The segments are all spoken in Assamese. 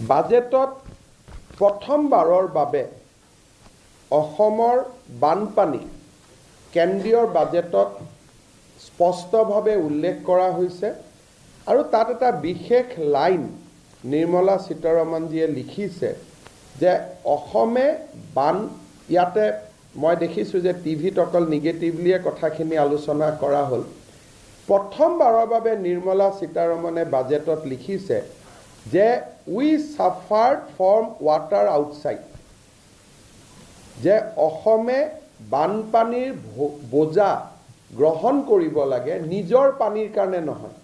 বাজেটত প্ৰথমবাৰৰ বাবে অসমৰ বানপানী কেন্দ্ৰীয় বাজেটত স্পষ্টভাৱে উল্লেখ কৰা হৈছে আৰু তাত এটা বিশেষ লাইন নিৰ্মলা সীতাৰমণজীয়ে লিখিছে যে অসমে বান ইয়াতে মই দেখিছোঁ যে টিভিত অকল নিগেটিভলিয়ে কথাখিনি আলোচনা কৰা হ'ল প্ৰথমবাৰৰ বাবে নিৰ্মলা সীতাৰমণে বাজেটত লিখিছে যে উই সাফাৰ্ড ফ্ৰম ৱাটাৰ আউটসাইড যে অসমে বানপানীৰ বোজা গ্ৰহণ কৰিব লাগে নিজৰ পানীৰ কাৰণে নহয়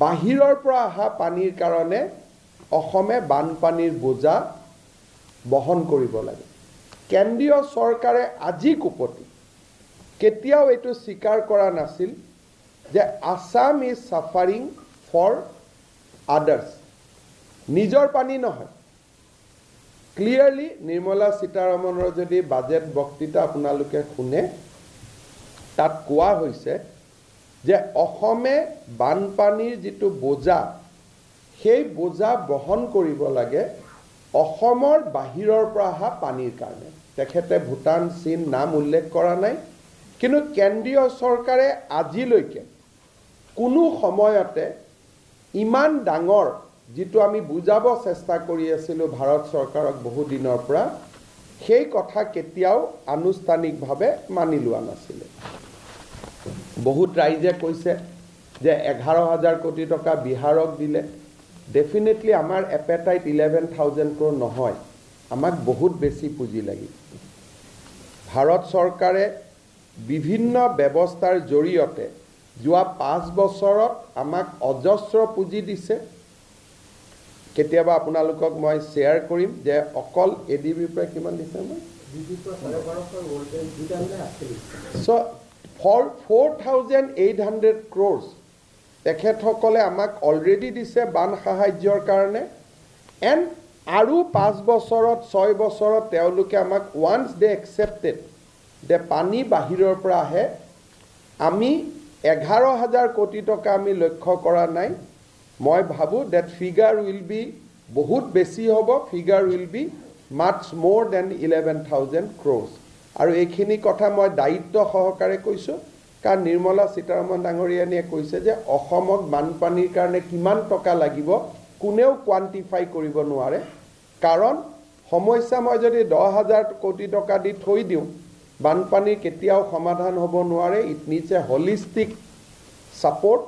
বাহিৰৰ পৰা অহা পানীৰ কাৰণে অসমে বানপানীৰ বোজা বহন কৰিব লাগে কেন্দ্ৰীয় চৰকাৰে আজি কুপতি কেতিয়াও এইটো স্বীকাৰ কৰা নাছিল যে আসাম ইজ সাফাৰিং ফৰ আদাৰ্স নিজৰ পানী নহয় ক্লিয়াৰলি নিৰ্মলা সীতাৰমণৰ যদি বাজেট বক্তৃতা আপোনালোকে শুনে তাত কোৱা হৈছে যে অসমে বানপানীৰ যিটো বোজা সেই বোজা বহন কৰিব লাগে অসমৰ বাহিৰৰ পৰা অহা পানীৰ কাৰণে তেখেতে ভূটান চীন নাম উল্লেখ কৰা নাই কিন্তু কেন্দ্ৰীয় চৰকাৰে আজিলৈকে কোনো সময়তে ইমান ডাঙৰ যিটো আমি বুজাব চেষ্টা কৰি আছিলোঁ ভাৰত চৰকাৰক বহু দিনৰ পৰা সেই কথা কেতিয়াও আনুষ্ঠানিকভাৱে মানি লোৱা নাছিলে বহুত ৰাইজে কৈছে যে 11,000 কোটি টকা বিহাৰক দিলে ডেফিনেটলি আমাৰ এপেটাইট 11,000 crore নহয় আমাক বহুত বেছি পুঁজি লাগিব ভাৰত চৰকাৰে বিভিন্ন ব্যৱস্থাৰ জৰিয়তে যোৱা 5 বছৰত আমাক অজস্ৰ পুঁজি দিছে কেতিয়াবা আপোনালোকক মই শ্বেয়াৰ কৰিম যে অকল এডিবিৰ পৰা কিমান দিছে মই সো for 4,800 crores তেখেতসকলে আমাক অলৰেডি দিছে বান সাহায্যৰ কাৰণে এণ্ড আৰু 5 বছৰত 6 বছৰত তেওঁলোকে আমাক ওৱান্স দে একচেপ্টেড যে পানী বাহিৰৰ পৰা আহে আমি 11,000 কোটি টকা আমি লক্ষ্য কৰা নাই মই ভাবোঁ ডেট ফিগাৰ উইল বি বহুত বেছি হ'ব ফিগাৰ উইল বি মাছ মোৰ দেন 11,000 crores আৰু এইখিনি কথা মই দায়িত্ব সহকাৰে কৈছোঁ কাৰণ নিৰ্মলা সীতাৰমণ ডাঙৰীয়ানীয়ে কৈছে যে অসমক বানপানীৰ কাৰণে কিমান টকা লাগিব কোনেও কোৱান্টিফাই কৰিব নোৱাৰে কাৰণ সমস্যা মই যদি 10,000 কোটি টকা দি থৈ দিওঁ বানপানীৰ কেতিয়াও সমাধান হ'ব নোৱাৰে it needs A holistic support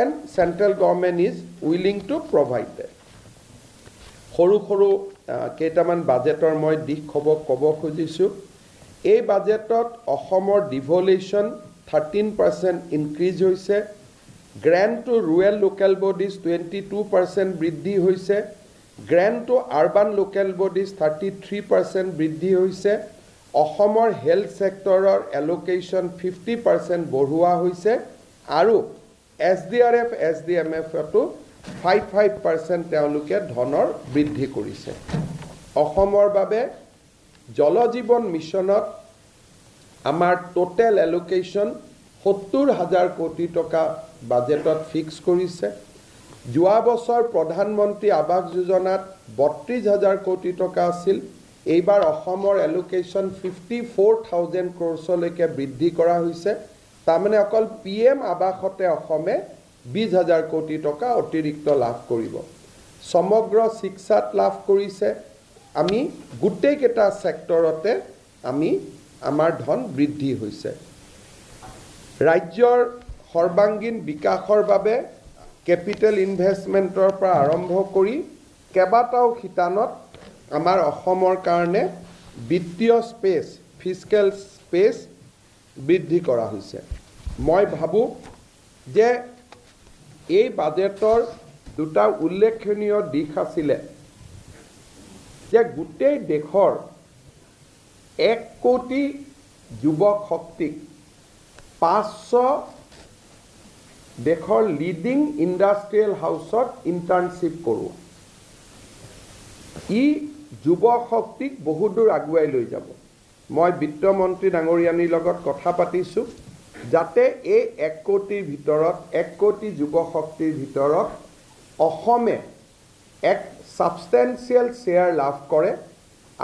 and central government is willing to provide that সৰু সৰু কেইটামান বাজেটৰ মই দিশ ক'ব খুজিছোঁ এই বাজেটত অসমৰ ডিভলিউশ্যন 13% ইনক্ৰিজ হৈছে grant to rural local bodies 22% বৃদ্ধি হৈছে grant to urban local bodies 33% বৃদ্ধি হৈছে অসমৰ হেল্থ ছেক্টৰৰ এলোকেশ্যন 50% বঢ়োৱা হৈছে আৰু SDRF SDMFতো 5% তেওঁলোকে ধনৰ বৃদ্ধি কৰিছে অসমৰ বাবে জল জীৱন মিছনত আমাৰ টোটেল এলোকেশ্যন 70,000 কোটি টকা বাজেটত ফিক্স কৰিছে যোৱা বছৰ প্ৰধানমন্ত্ৰী আৱাস যোজনাত 32,000 কোটি টকা আছিল এইবাৰ অসমৰ এলোকেশ্যন 54,000 crores বৃদ্ধি কৰা হৈছে তাৰমানে অকল PM আৱাসতে অসমে 20,000 কোটি টকা অতিৰিক্ত লাভ কৰিব সমগ্ৰ শিক্ষাত লাভ কৰিছে আমি গোটেইকেইটা ছেক্টৰতে আমি আমাৰ ধন বৃদ্ধি হৈছে ৰাজ্যৰ সৰ্বাংগীন বিকাশৰ বাবে কেপিটেল ইনভেষ্টমেণ্টৰ পৰা আৰম্ভ কৰি কেইবাটাও শিতানত আমাৰ অসমৰ কাৰণে বিত্তীয় স্পেচ ফিস্কেল স্পেচ বৃদ্ধি কৰা হৈছে মই ভাবোঁ যে এই বাজেটৰ দুটা উল্লেখনীয় দিশ আছিলে যে গোটেই দেশৰ 1 কোটি যুৱক শক্তিক 500 দেশৰ লিডিং ইণ্ডাষ্ট্ৰিয়েল হাউচত ইণ্টাৰ্ণশ্বিপ কৰোঁ ই যুৱক শক্তিক বহুত দূৰ আগুৱাই লৈ যাব মই বিত্তমন্ত্ৰী ডাঙৰীয়ানীৰ লগত কথা পাতিছোঁ যাতে এই 1 কোটিৰ ভিতৰত 1 কোটি যুৱ শক্তিৰ ভিতৰত অসমে এক ছাবষ্টেঞ্চিয়েল শ্বেয়াৰ লাভ কৰে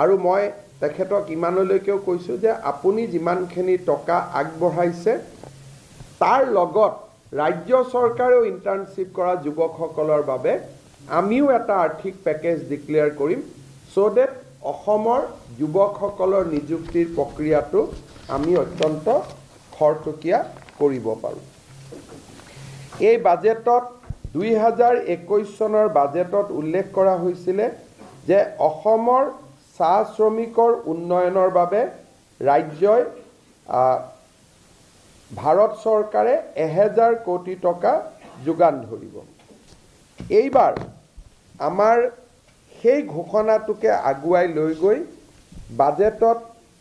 আৰু মই তেখেতক ইমানলৈকেও কৈছোঁ যে আপুনি যিমানখিনি টকা আগবঢ়াইছে তাৰ লগত ৰাজ্য চৰকাৰেও ইণ্টাৰ্ণশ্বিপ কৰা যুৱকসকলৰ বাবে আমিও এটা আৰ্থিক পেকেজ ডিক্লেয়াৰ কৰিম চ' ডেট অসমৰ যুৱকসকলৰ নিযুক্তিৰ প্ৰক্ৰিয়াটো আমি অত্যন্ত খৰতকীয়া কৰিব পাৰোঁ। এই বাজেটত 2021 চনৰ বাজেটত উল্লেখ কৰা হৈছিলে যে অসমৰ চাহ শ্ৰমিকৰ উন্নয়নৰ বাবে ৰাজ্যই ভাৰত চৰকাৰে 1000 কোটি টকা যোগান ধৰিব। এইবাৰ আমাৰ সেই ঘোষণাটোকে আগুৱাই লৈ গৈ বাজেটত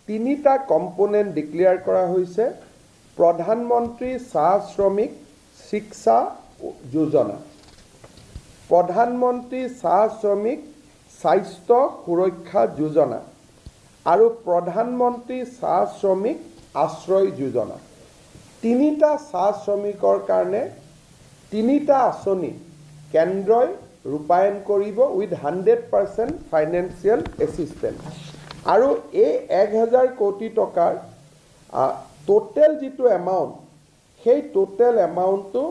3টা কম্পোনেণ্ট ডিক্লেয়াৰ কৰা হৈছে। প্ৰধানমন্ত্ৰী চাহ শ্ৰমিক শিক্ষা যোজনা, প্ৰধানমন্ত্ৰী চাহ শ্ৰমিক স্বাস্থ্য সুৰক্ষা যোজনা আৰু প্ৰধানমন্ত্ৰী চাহ শ্ৰমিক আশ্ৰয় যোজনা। 3টা চাহ শ্ৰমিকৰ কাৰণে 3টা আঁচনি কেন্দ্ৰই ৰূপায়ণ কৰিব উইথ 100% ফাইনেন্সিয়েল এছিষ্টেঞ্চ। আৰু এই 1000 কোটি টকাৰ টোটেল যিটো এমাউণ্ট, সেই টোটেল এমাউণ্টটো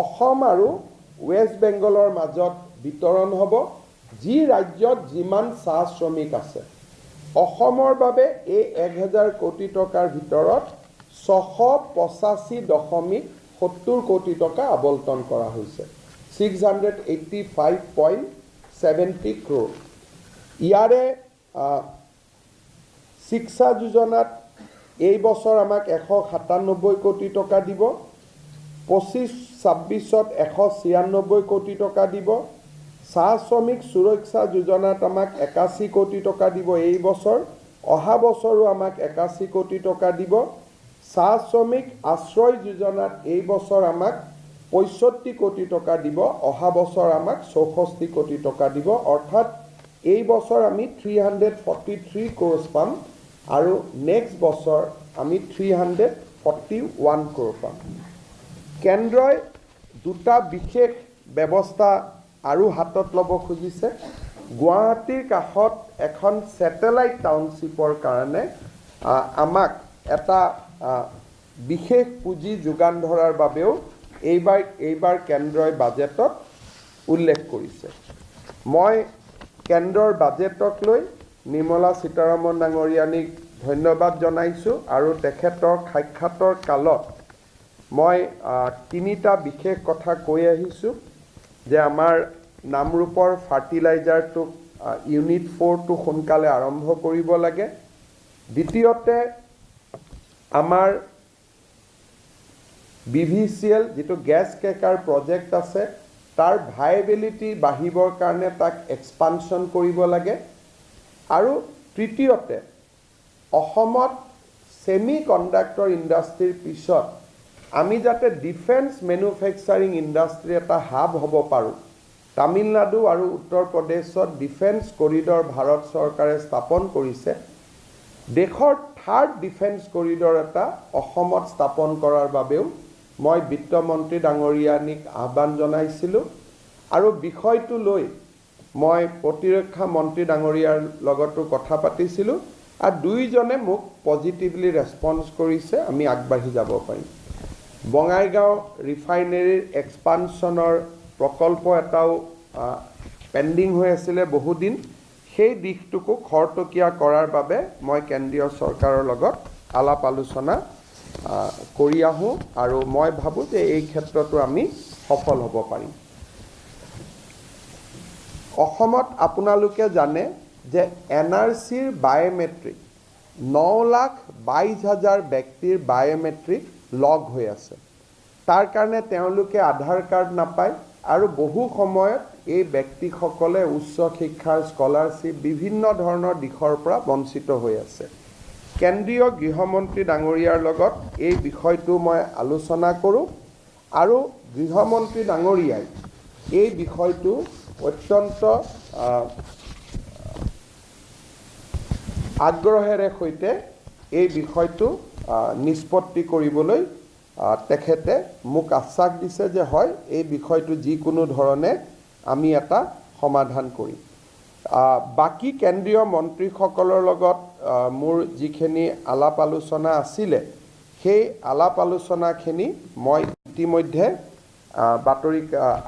অসম আৰু ৱেষ্ট বেংগলৰ মাজত বিতৰণ হ'ব। যি ৰাজ্যত যিমান চাহ শ্ৰমিক আছে, অসমৰ বাবে এই 1000 কোটি টকাৰ ভিতৰত 685.70 কোটি টকা আবণ্টন কৰা হৈছে, 685.70 crore। ইয়াৰে শিক্ষা যোজনাত এই বছৰ আমাক 197 কোটি টকা দিব, 25-26ত 196 কোটি টকা দিব। চাহ শ্ৰমিক সুৰক্ষা যোজনাত আমাক 81 কোটি টকা দিব এই বছৰ, অহা বছৰো আমাক 81 কোটি টকা দিব। চাহ শ্ৰমিক আশ্ৰয় যোজনাত এই বছৰ আমাক 65 কোটি টকা দিব, অহা বছৰ আমাক 64 কোটি টকা দিব। অৰ্থাৎ এই বছৰ আমি 343 crores পাম আৰু নেক্সট বছৰ আমি 341 crore পাম। কেন্দ্ৰই 2টা বিশেষ ব্যৱস্থা আৰু হাতত ল'ব খুজিছে। গুৱাহাটীৰ কাষত এখন ছেটেলাইট টাউনশ্বিপৰ কাৰণে আমাক এটা বিশেষ পুঁজি যোগান ধৰাৰ বাবেও এইবাৰ কেন্দ্ৰই বাজেটত উল্লেখ কৰিছে। মই কেন্দ্ৰৰ বাজেটক লৈ নিৰ্মলা সীতাৰমণ ডাঙৰীয়ানীক ধন্যবাদ জনাইছোঁ আৰু তেখেতৰ সাক্ষাতৰ কালত মই 3টা বিশেষ কথা কৈ আহিছোঁ যে আমাৰ নামৰূপৰ ফাৰ্টিলাইজাৰটো ইউনিট 4টো সোনকালে আৰম্ভ কৰিব লাগে। দ্বিতীয়তে আমাৰ BVCL যিটো গেছ ক্ৰেকাৰ প্ৰজেক্ট আছে তাৰ ভাইবিলিটি বাঢ়িবৰ কাৰণে তাক এক্সপানশ্যন কৰিব লাগে। আৰু তৃতীয়তে অসমত ছেমি কণ্ডাক্টৰ ইণ্ডাষ্ট্ৰীৰ পিছত আমি যাতে ডিফেন্স মেনুফেকচাৰিং ইণ্ডাষ্ট্ৰী এটা হাব হ'ব পাৰোঁ। তামিলনাডু আৰু উত্তৰ প্ৰদেশত ডিফেন্স কৰিডৰ ভাৰত চৰকাৰে স্থাপন কৰিছে। দেশৰ 3rd ডিফেন্স কৰিডৰ এটা অসমত স্থাপন কৰাৰ বাবেও মই বিত্তমন্ত্ৰী ডাঙৰীয়ানীক আহ্বান জনাইছিলোঁ আৰু বিষয়টো লৈ মই প্ৰতিৰক্ষা মন্ত্ৰী ডাঙৰীয়াৰ লগতো কথা পাতিছিলোঁ আৰু দুয়োজনে মোক পজিটিভলি ৰেছপন্স কৰিছে, আমি আগবাঢ়ি যাব পাৰিম। বঙাইগাঁও ৰিফাইনেৰীৰ এক্সপানশ্যনৰ প্ৰকল্প এটাও পেণ্ডিং হৈ আছিলে বহুদিন, সেই দিশটোকো খৰতকীয়া কৰাৰ বাবে মই কেন্দ্ৰীয় চৰকাৰৰ লগত আলাপ আলোচনা কৰি আহোঁ আৰু মই ভাবোঁ যে এই ক্ষেত্ৰতো আমি সফল হ'ব পাৰিম। অসমত আপোনালোকে জানে যে NRCৰ বায়'মেট্ৰিক 9,22,000 ব্যক্তিৰ বায়'মেট্ৰিক লগ হৈ আছে। তাৰ কাৰণে তেওঁলোকে আধাৰ কাৰ্ড নাপায় আৰু বহু সময়ত এই ব্যক্তিসকলে উচ্চ শিক্ষাৰ স্কলাৰশ্বিপ বিভিন্ন ধৰণৰ দিশৰ পৰা বঞ্চিত হৈ আছে। কেন্দ্ৰীয় গৃহমন্ত্ৰী ডাঙৰীয়াৰ লগত এই বিষয়টো মই আলোচনা কৰোঁ আৰু গৃহমন্ত্ৰী ডাঙৰীয়াই এই বিষয়টো অত্যন্ত আগ্ৰহেৰে সৈতে এই বিষয়টো নিষ্পত্তি কৰিবলৈ তেখেতে মোক আশ্বাস দিছে যে হয় এই বিষয়টো যিকোনো ধৰণে আমি এটা সমাধান কৰিম। বাকী কেন্দ্ৰীয় মন্ত্ৰীসকলৰ লগত মোৰ যিখিনি আলাপ আলোচনা আছিলে সেই আলাপ আলোচনাখিনি মই ইতিমধ্যে বাতৰি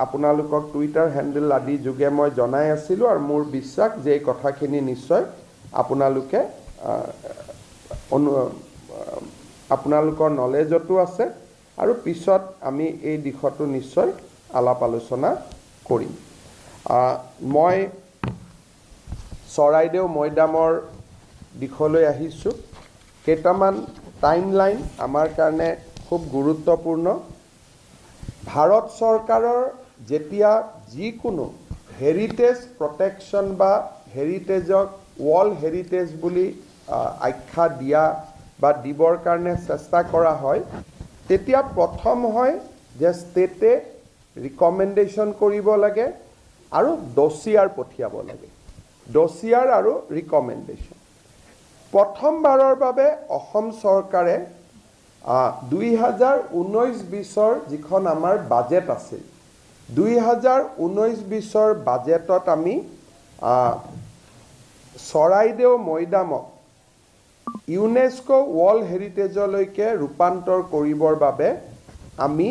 আপোনালোকক টুইটাৰ হেণ্ডেল আদি যোগে মই জনাই আছিলোঁ আৰু মোৰ বিশ্বাস যে এই কথাখিনি নিশ্চয় আপোনালোকে আপোনালোকৰ নলেজতো আছে আৰু পিছত আমি এই দিশতো নিশ্চয় আলাপ আলোচনা কৰিম। মই চৰাইদেউ মৈদামৰ দিশলৈ আহিছোঁ। কেইটামান টাইমলাইন আমাৰ কাৰণে খুব গুৰুত্বপূৰ্ণ। ভাৰত চৰকাৰৰ যেতিয়া যিকোনো হেৰিটেজ প্ৰটেকশ্যন বা হেৰিটেজক ৱৰ্ল্ড হেৰিটেজ বুলি আখ্যা দিয়া বা দিবৰ কাৰণে চেষ্টা কৰা হয়, তেতিয়া প্ৰথম হয় যে ষ্টেটে ৰিকমেণ্ডেশ্যন কৰিব লাগে আৰু ডচিয়াৰ পঠিয়াব লাগে। ডচিয়াৰ আৰু ৰিকমেণ্ডেশ্যন। প্ৰথমবাৰৰ বাবে অসম চৰকাৰে 2019-20 যিখন আমাৰ বাজেট আছিল, 2019-20 বাজেটত আমি চৰাইদেউ মৈদামক ইউনেস্কো ৱৰ্ল্ড হেৰিটেজলৈকে ৰূপান্তৰ কৰিবৰ বাবে আমি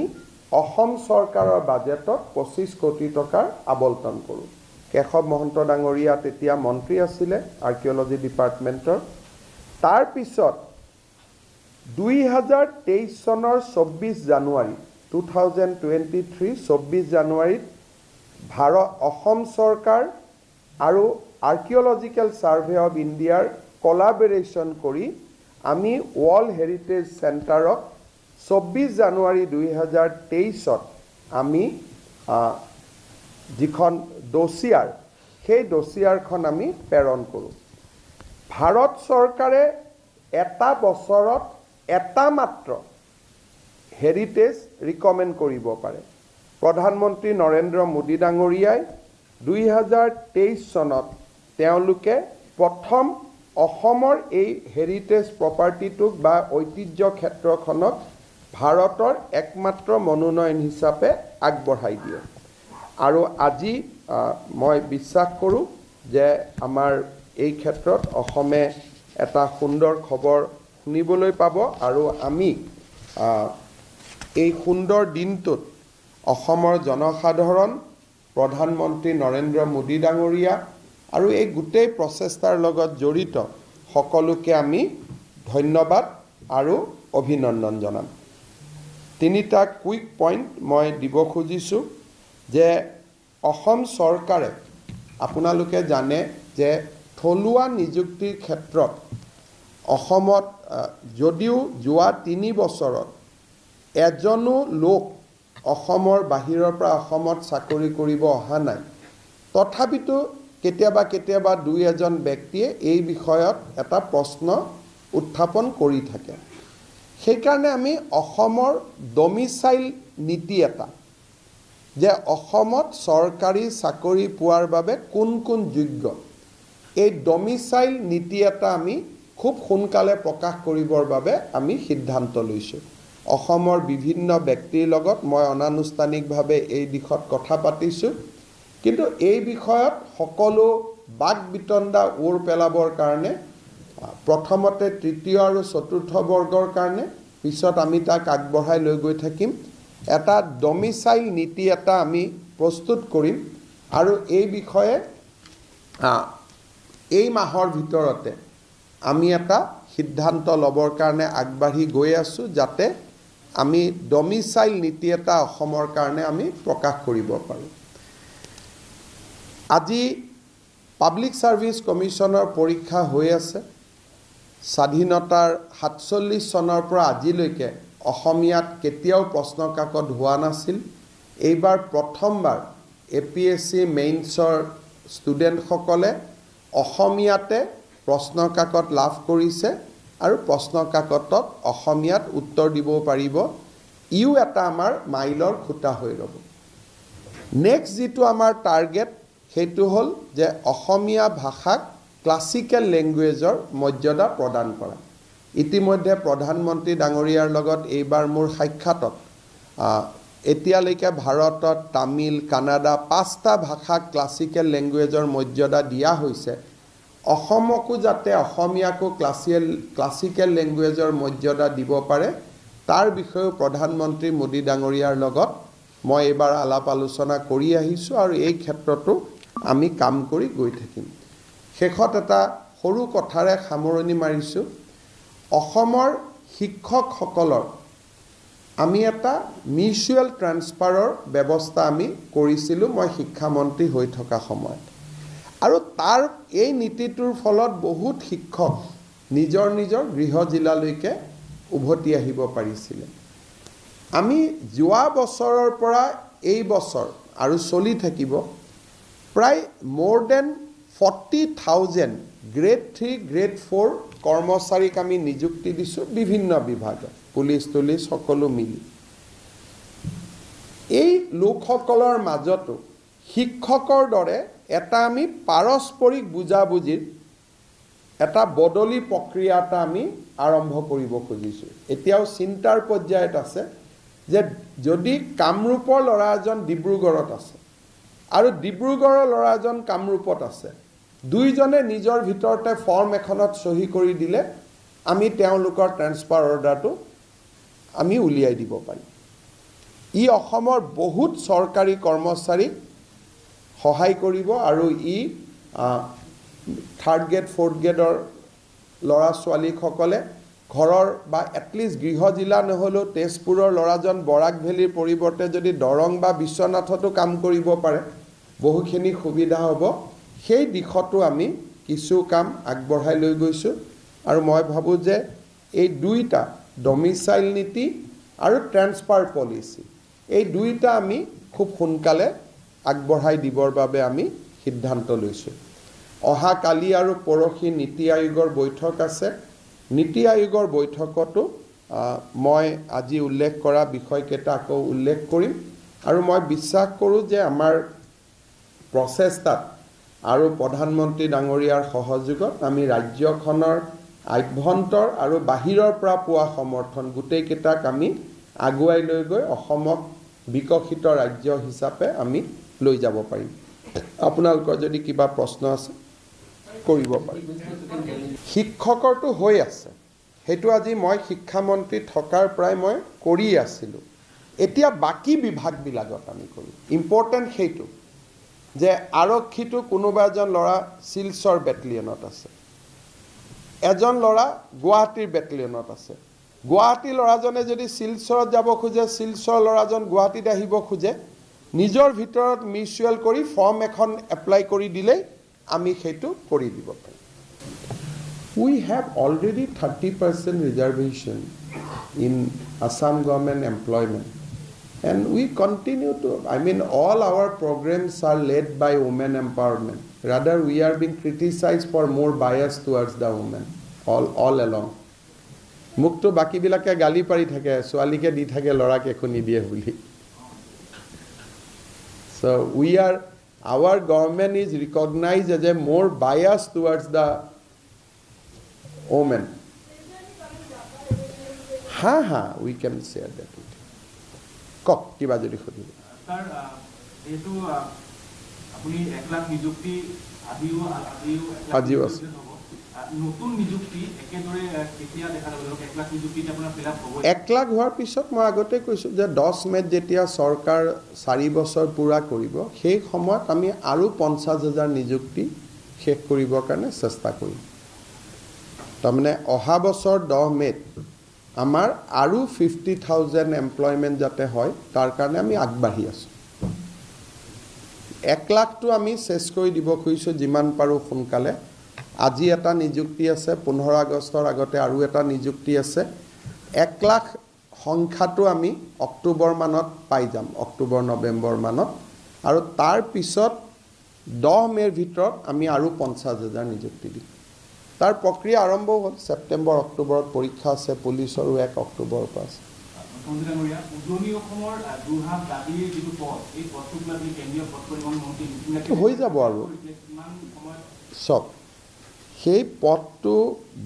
অসম চৰকাৰৰ বাজেটত 25 কোটি টকাৰ আবণ্টন কৰোঁ। কেশৱ মহন্ত ডাঙৰীয়া তেতিয়া মন্ত্ৰী আছিলে আৰ্কিঅলজি ডিপাৰ্টমেণ্টৰ। তাৰপিছত 2023 চনৰ 24 জানুৱাৰী 2023 24 জানুৱাৰীত অসম চৰকাৰ আৰু আৰ্কিঅলজিকেল ছাৰ্ভে অফ ইণ্ডিয়াৰ কলাবৰেশ্যন কৰি আমি ৱৰ্ল্ড হেৰিটেজ চেণ্টাৰক 24 জানুৱাৰী 2023ত আমি যিখন ডচিয়াৰ সেই ডচিয়াৰখন আমি প্ৰেৰণ কৰোঁ। ভাৰত চৰকাৰে এটা বছৰত এটা মাত্ৰ হেৰিটেজ ৰিকমেণ্ড কৰিব পাৰে। প্ৰধানমন্ত্ৰী নৰেন্দ্ৰ মোদী ডাঙৰীয়াই 2023 চনত তেওঁলোকে প্ৰথম অসমৰ এই হেৰিটেজ প্ৰপাৰ্টিটোক বা ঐতিহ্য ক্ষেত্ৰখনক ভাৰতৰ একমাত্ৰ মনোনয়ন হিচাপে আগবঢ়াই দিয়ে। আৰু আজি মই বিশ্বাস কৰোঁ যে আমাৰ এই ক্ষেত্ৰত অসমে এটা সুন্দৰ খবৰ শুনিবলৈ পাব আৰু আমি এই সুন্দৰ দিনটোত অসমৰ জনসাধাৰণ, প্ৰধানমন্ত্ৰী নৰেন্দ্ৰ মোদী ডাঙৰীয়া আৰু এই গোটেই প্ৰচেষ্টাৰ লগত জড়িত সকলোকে আমি ধন্যবাদ আৰু অভিনন্দন জনাম। তিনিটা কুইক পইণ্ট মই দিব খুজিছোঁ যে অসম চৰকাৰে আপোনালোকে জানে যে থলুৱা নিযুক্তিৰ ক্ষেত্ৰত অসমত যদিও যোৱা 3 বছৰত এজনো লোক অসমৰ বাহিৰৰ পৰা অসমত চাকৰি কৰিব অহা নাই, তথাপিতো কেতিয়াবা কেতিয়াবা 2-এজন ব্যক্তিয়ে এই বিষয়ত এটা প্ৰশ্ন উত্থাপন কৰি থাকে। সেইকাৰণে আমি অসমৰ ডমিচাইল নীতি এটা, যে অসমত চৰকাৰী চাকৰি পোৱাৰ বাবে কোন কোন যোগ্য, এই ডমিচাইল নীতি এটা আমি খুব সোনকালে প্ৰকাশ কৰিবৰ বাবে আমি সিদ্ধান্ত লৈছোঁ। অসমৰ বিভিন্ন ব্যক্তিৰ লগত মই অনানুষ্ঠানিকভাৱে এই দিশত কথা পাতিছোঁ, কিন্তু এই বিষয়ত সকলো বাক বিতণ্ডা ওৰ পেলাবৰ কাৰণে প্ৰথমতে 3য় আৰু 4ৰ্থ বৰ্গৰ কাৰণে, পিছত আমি তাক আগবঢ়াই লৈ গৈ থাকিম, এটা ডমিচাইল নীতি এটা আমি প্ৰস্তুত কৰিম আৰু এই বিষয়ে এই মাহৰ ভিতৰতে আমি এটা সিদ্ধান্ত ল'বৰ কাৰণে আগবাঢ়ি গৈ আছোঁ, যাতে আমি ডমিচাইল নীতি এটা অসমৰ কাৰণে আমি প্ৰকাশ কৰিব পাৰোঁ। আজি পাব্লিক ছাৰ্ভিচ কমিশ্যনৰ পৰীক্ষা হৈ আছে। স্বাধীনতাৰ 47 চনৰ পৰা আজিলৈকে অসমীয়াত কেতিয়াও প্ৰশ্ন কাকত হোৱা নাছিল। এইবাৰ প্ৰথমবাৰ APSC মেইনছৰ ষ্টুডেণ্টসকলে অসমীয়াতে প্ৰশ্ন কাকত লাভ কৰিছে আৰু প্ৰশ্ন কাকতত অসমীয়াত উত্তৰ দিব পাৰিব। ইও এটা আমাৰ মাইলৰ খুঁটা হৈ ৰ'ব। নেক্সট যিটো আমাৰ টাৰ্গেট সেইটো হ'ল যে অসমীয়া ভাষাক ক্লাছিকেল লেংগুৱেজৰ মৰ্যাদা প্ৰদান কৰা। ইতিমধ্যে প্ৰধানমন্ত্ৰী ডাঙৰীয়াৰ লগত এইবাৰ মোৰ সাক্ষাতত এতিয়ালৈকে ভাৰতত তামিল কানাডা 5টা ভাষাক ক্লাছিকেল লেংগুৱেজৰ মৰ্যাদা দিয়া হৈছে অসমকো যাতে অসমীয়াকো ক্লাছিকেল লেংগুৱেজৰ মৰ্যাদা দিব পাৰে তাৰ বিষয়ে প্ৰধানমন্ত্ৰী মোদী ডাঙৰীয়াৰ লগত মই এবাৰ আলাপ আলোচনা কৰি আহিছোঁ আৰু এই ক্ষেত্ৰতো আমি কাম কৰি গৈ থাকিম শেষত এটা সৰু কথাৰে সামৰণি মাৰিছোঁ অসমৰ শিক্ষকসকলৰ আমি এটা মিউচুৱেল ট্ৰান্সফাৰৰ ব্যৱস্থা আমি কৰিছিলোঁ মই শিক্ষামন্ত্ৰী হৈ থকা সময়ত আৰু তাৰ এই নীতিটোৰ ফলত বহুত শিক্ষক নিজৰ নিজৰ গৃহ জিলালৈকে উভতি আহিব পাৰিছিলে আমি যোৱা বছৰৰ পৰা এই বছৰ আৰু চলি থাকিব প্ৰায় more than 40,000 grade 3 grade 4 কৰ্মচাৰীক আমি নিযুক্তি দিছোঁ বিভিন্ন বিভাগত পুলিচ সকলো মিলি এই লোকসকলৰ মাজতো শিক্ষকৰ দৰে এটা আমি পাৰস্পৰিক বুজাবুজিৰ এটা বদলি প্ৰক্ৰিয়া এটা আমি আৰম্ভ কৰিব খুজিছোঁ এতিয়াও চিন্তাৰ পৰ্যায়ত আছে যে যদি কামৰূপৰ ল'ৰা এজন ডিব্ৰুগড়ত আছে আৰু ডিব্ৰুগড়ৰ ল'ৰা এজন কামৰূপত আছে দুইজনে নিজৰ ভিতৰতে ফৰ্ম এখনত সহি কৰি দিলে আমি তেওঁলোকৰ ট্ৰান্সফাৰ অৰ্ডাৰটো আমি উলিয়াই দিব পাৰিম ই অসমৰ বহুত চৰকাৰী কৰ্মচাৰীক সহায় কৰিব আৰু ই থাৰ্ড গ্ৰেড ফ'ৰ্থ গ্ৰেডৰ ল'ৰা ছোৱালীসকলে ঘৰৰ বা এটলিষ্ট গৃহ জিলা নহ'লেও তেজপুৰৰ ল'ৰাজন বৰাক ভেলীৰ পৰিৱৰ্তে যদি দৰং বা বিশ্বনাথতো কাম কৰিব পাৰে বহুখিনি সুবিধা হ'ব সেই দিশতো আমি কিছু কাম আগবঢ়াই লৈ গৈছোঁ আৰু মই ভাবোঁ যে এই দুইটা ডমিচাইল নীতি আৰু ট্ৰান্সফাৰ পলিচি এই দুইটা আমি খুব সোনকালে আগবঢ়াই দিবৰ বাবে আমি সিদ্ধান্ত লৈছোঁ অহা কালি আৰু পৰহি নীতি আয়োগৰ বৈঠক আছে নীতি আয়োগৰ বৈঠকতো মই আজি উল্লেখ কৰা বিষয়কেইটা আকৌ উল্লেখ কৰিম আৰু মই বিশ্বাস কৰোঁ যে আমাৰ প্ৰচেষ্টাত আৰু প্ৰধানমন্ত্ৰী ডাঙৰীয়াৰ সহযোগত আমি ৰাজ্যখনৰ আভ্যন্তৰ আৰু বাহিৰৰ পৰা পোৱা সমৰ্থন গোটেইকেইটাক আমি আগুৱাই লৈ গৈ অসমক বিকশিত ৰাজ্য হিচাপে আমি লৈ যাব পাৰিম আপোনালোকৰ যদি কিবা প্ৰশ্ন আছে কৰিব পাৰিম শিক্ষকৰটো হৈ আছে সেইটো আজি মই শিক্ষামন্ত্ৰী থকাৰ প্ৰায় মই কৰি আছিলোঁ এতিয়া বাকী বিভাগবিলাকত আমি কৰোঁ ইম্পৰ্টেণ্ট সেইটো যে আৰক্ষীটো কোনোবা এজন ল'ৰা শিলচৰ বেটেলিয়নত আছে এজন ল'ৰা গুৱাহাটীৰ বেটেলিয়নত আছে গুৱাহাটী ল'ৰাজনে যদি শিলচৰত যাব খোজে শিলচৰ ল'ৰাজন গুৱাহাটীত আহিব খোজে নিজৰ ভিতৰত মিউচুৱেল কৰি ফৰ্ম এখন এপ্লাই কৰি দিলেই আমি সেইটো কৰি দিব পাৰিম We have already 30% reservation in Assam government employment and we continue to all our programs are led by women empowerment rather we are being criticized for more bias towards the women all along মুক্ত বাকি বিলাকে গালি পাৰি থাকে ছোৱালীকে দি থাকে লৰাকে একো নিদিয়ে বুলি so our government is recognized as a more bias towards the women we can share that with you kok kiba jodi khudi sir etu apuni 1 lakh nijukti adiu ase নতুন নিযুক্তি একেদৰে কেতিয়া দেখা যাব 1 লাখ নিযুক্তি আপোনাৰ ফিল আপ হ'ব 1 লাখ হোৱাৰ পিছত মই আগতে কৈছোঁ যে 10 মেত যেতিয়া চৰকাৰ 4 বছৰ পুৰা কৰিব সেই সময়ত আমি আৰু 50,000 নিযুক্তি শেষ কৰিবৰ কাৰণে চেষ্টা কৰিম তাৰমানে অহা বছৰ 10 মেত আমাৰ আৰু 50,000 এমপ্লয়মেণ্ট যাতে হয় তাৰ কাৰণে আমি আগবাঢ়ি আছোঁ 1 লাখটো আমি শেষ কৰি দিব খুজিছোঁ যিমান পাৰোঁ সোনকালে আজি এটা নিযুক্তি আছে 15 আগষ্টৰ আগতে আৰু এটা নিযুক্তি আছে 1 লাখ সংখ্যাটো আমি অক্টোবৰ মানত পাই যাম অক্টোবৰ নৱেম্বৰ মানত আৰু তাৰ পিছত 10 মেৰ ভিতৰত আমি আৰু 50,000 নিযুক্তি দিম তাৰ প্ৰক্ৰিয়া আৰম্ভ হ'ল সেপ্টেম্বৰ অক্টোবৰত পৰীক্ষা আছে পুলিচৰো 1 অক্টোবৰৰ পৰা আছে উজনি অসমৰ দুহাত দাবীৰ যিটো পথ এই পথটোক লাগি কেন্দ্ৰীয় পথ পৰিবহণ মন্ত্ৰী হৈ যাব আৰু চব সেই পথটো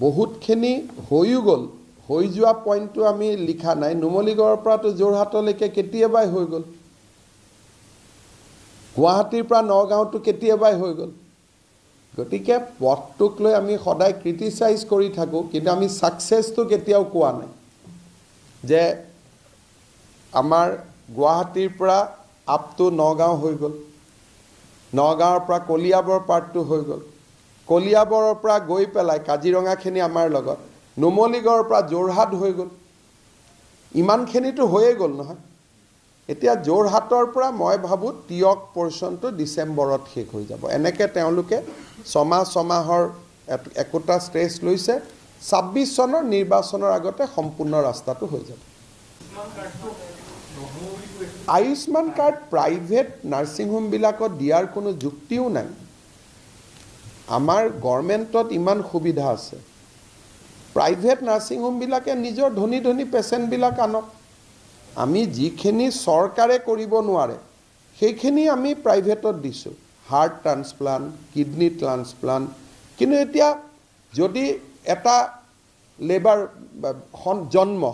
বহুতখিনি হৈও গ'ল হৈ যোৱা পইণ্টটো আমি লিখা নাই নুমলীগড়ৰ পৰাতো যোৰহাটলৈকে কেতিয়াবাই হৈ গ'ল গুৱাহাটীৰ পৰা নগাঁওটো কেতিয়াবাই হৈ গ'ল গতিকে পথটোক লৈ আমি সদায় ক্ৰিটিচাইজ কৰি থাকোঁ কিন্তু আমি ছাকচেছটো কেতিয়াও কোৱা নাই যে আমাৰ গুৱাহাটীৰ পৰা আপ টু নগাঁও হৈ গ'ল নগাঁৱৰ পৰা কলিয়াবৰ পাৰ্টটো হৈ গ'ল কলিয়াবৰৰ পৰা গৈ পেলাই কাজিৰঙাখিনি আমাৰ লগত নুমলীগড়ৰ পৰা যোৰহাট হৈ গ'ল ইমানখিনিতো হৈয়ে গ'ল নহয় এতিয়া যোৰহাটৰ পৰা মই ভাবোঁ টিয়ক পৰ্চনটো ডিচেম্বৰত শেষ হৈ যাব এনেকৈ তেওঁলোকে ছমাহৰ একোটা ষ্ট্ৰেচ লৈছে ২৬ চনৰ নিৰ্বাচনৰ আগতে সম্পূৰ্ণ ৰাস্তাটো হৈ যাব আয়ুষ্মান কাৰ্ড প্ৰাইভেট নাৰ্ছিং হোমবিলাকত দিয়াৰ কোনো যুক্তিও নাই আমাৰ গভৰ্ণমেণ্টত ইমান সুবিধা আছে প্ৰাইভেট নাৰ্ছিং হোমবিলাকে নিজৰ ধনী ধনী পেচেণ্টবিলাক আনক আমি যিখিনি চৰকাৰে কৰিব নোৱাৰে সেইখিনি আমি প্ৰাইভেটত দিছোঁ হাৰ্ট ট্ৰান্সপ্লাণ্ট কিডনি ট্ৰান্সপ্লাণ্ট কিন্তু এতিয়া যদি এটা লেবাৰ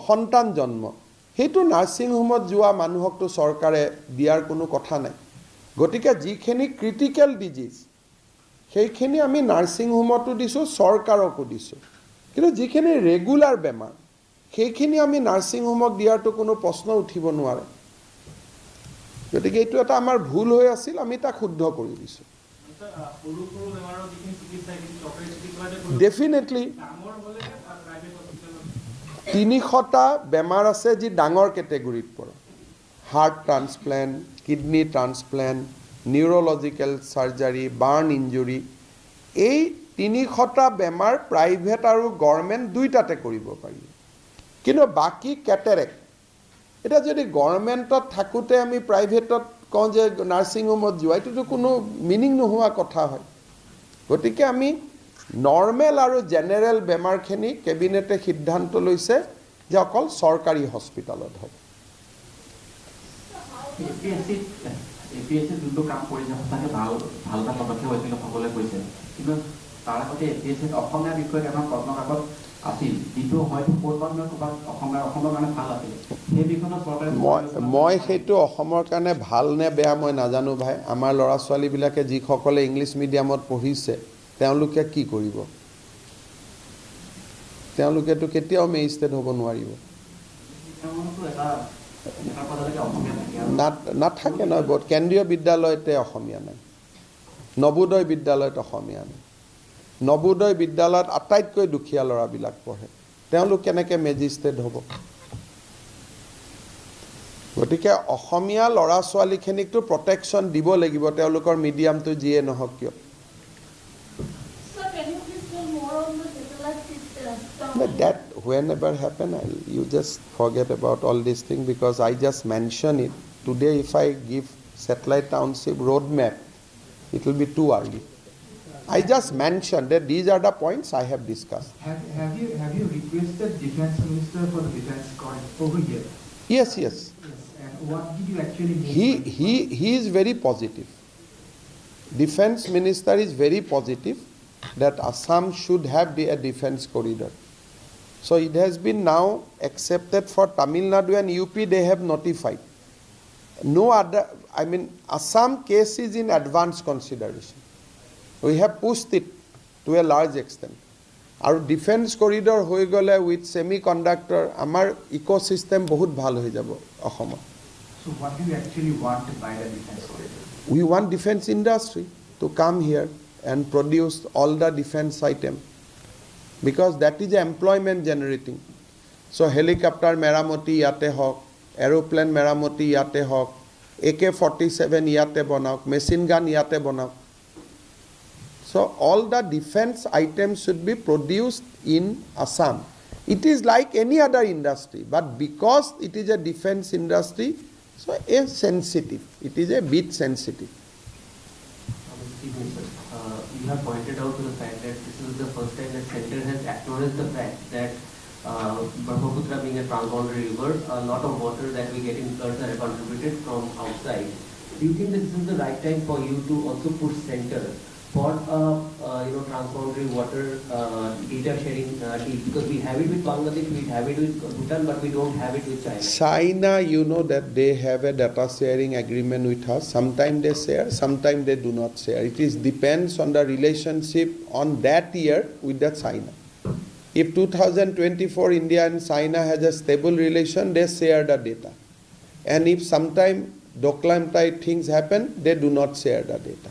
সন্তান জন্ম সেইটো নাৰ্ছিং হোমত যোৱা মানুহকতো চৰকাৰে দিয়াৰ কোনো কথা নাই গতিকে যিখিনি ক্ৰিটিকেল ডিজিজ সেইখিনি আমি নাৰ্ছিং হোমতো দিছোঁ চৰকাৰকো দিছোঁ কিন্তু যিখিনি ৰেগুলাৰ বেমাৰ সেইখিনি আমি নাৰ্ছিং হোমক দিয়াৰতো কোনো প্ৰশ্ন উঠিব নোৱাৰে গতিকে এইটো এটা আমাৰ ভুল হৈ আছিল আমি তাক শুদ্ধ কৰি দিছোঁ ডেফিনেটলি ৩০০টা বেমাৰ আছে যি ডাঙৰ কেটেগৰীত পৰে heart transplant kidney transplant neurological surgery burn injury এই ৩০০টা বেমাৰ প্ৰাইভেট আৰু গভৰ্ণমেণ্ট দুইটাতে কৰিব পাৰি কিন্তু বাকী কেটেৰেক্ট এটা যদি গভৰ্ণমেণ্টত থাকোঁতে আমি প্ৰাইভেটত কওঁ যে নাৰ্ছিং হোমত যোৱা এইটোতো কোনো মিনিং নোহোৱা কথা হয় গতিকে আমি নৰ্মেল আৰু জেনেৰেল বেমাৰখিনি কেবিনেটে সিদ্ধান্ত লৈছে যে অকল চৰকাৰী হস্পিটালত হ'ব এপিএছচি যোনটো কাম কৰিছে সঁচাকৈ ভাল এটা পদক্ষেপ হৈছিল সকলোৱে কৈছে কিন্তু তাৰ আগতে এপিএছচিত অসমীয়া বিষয়ত এখন প্ৰশ্নকাকত আছিল যিটো হয়তো ক'ৰবাত ক'ৰবাত অসমৰ কাৰণে ভাল আছিল সেই বিষয়ত চৰকাৰে মই সেইটো অসমৰ কাৰণে ভাল নে বেয়া মই নাজানো ভাই আমাৰ ল'ৰা ছোৱালীবিলাকে যিসকলে ইংলিছ মিডিয়ামত পঢ়িছে তেওঁলোকে কি কৰিব তেওঁলোকেতো কেতিয়াও মেজিষ্ট্ৰেট হ'ব নোৱাৰিব নাথাকে নহয় বহুত কেন্দ্ৰীয় বিদ্যালয়তে অসমীয়া নাই নবোদয় বিদ্যালয়ত অসমীয়া নাই নবোদয় বিদ্যালয়ত আটাইতকৈ দুখীয়া ল'ৰাবিলাক পঢ়ে তেওঁলোক কেনেকৈ মেজিষ্ট্ৰেট হ'ব গতিকে অসমীয়া ল'ৰা ছোৱালীখিনিকতো প্ৰটেকশ্যন দিব লাগিব তেওঁলোকৰ মিডিয়ামটো যিয়ে নহওক কিয় that whenever happen you just forget about all these things because I just mention it today if I give Satellite Township roadmap it will be too early I just mentioned that these are the points I have discussed have you requested defense minister for the defense corps over here yes and what did you actually mean he is very positive defense minister is very positive that Assam should have a defense corridor so it has been now accepted for Tamil Nadu and UP they have notified no other I mean Assam case is in advanced consideration we have pushed it to a large extent our defense corridor hoi gole with semiconductor amar ecosystem bahut bhal hoi jabo Assam so what do you actually want by the defense corridor we want defense industry to come here and produce all the defense item because that is employment generating so helicopter meramoti yate hok aeroplane meramoti yate hok AK-47 yate banauk machine gun yate banauk so all the defense items should be produced in Assam it is like any other industry but because it is a defense industry so it's sensitive it is a bit sensitive you have pointed out to the fact that this is the first time that center has acknowledged the fact that Brahmaputra being a transboundary river, a lot of water that we get in floods are contributed from outside. Do you think this is the right time for you to also push center for transboundary water data sharing deal? Because we have it with Bangladesh, we have it with Bhutan, but we don't have it with China. China, you know that they have a data sharing agreement with us. Sometimes they share, sometimes they do not share. It is depends on the relationship on that year with the China. If 2024 India and China has a stable relation, they share the data. And if sometime Doklam type things happen, they do not share the data.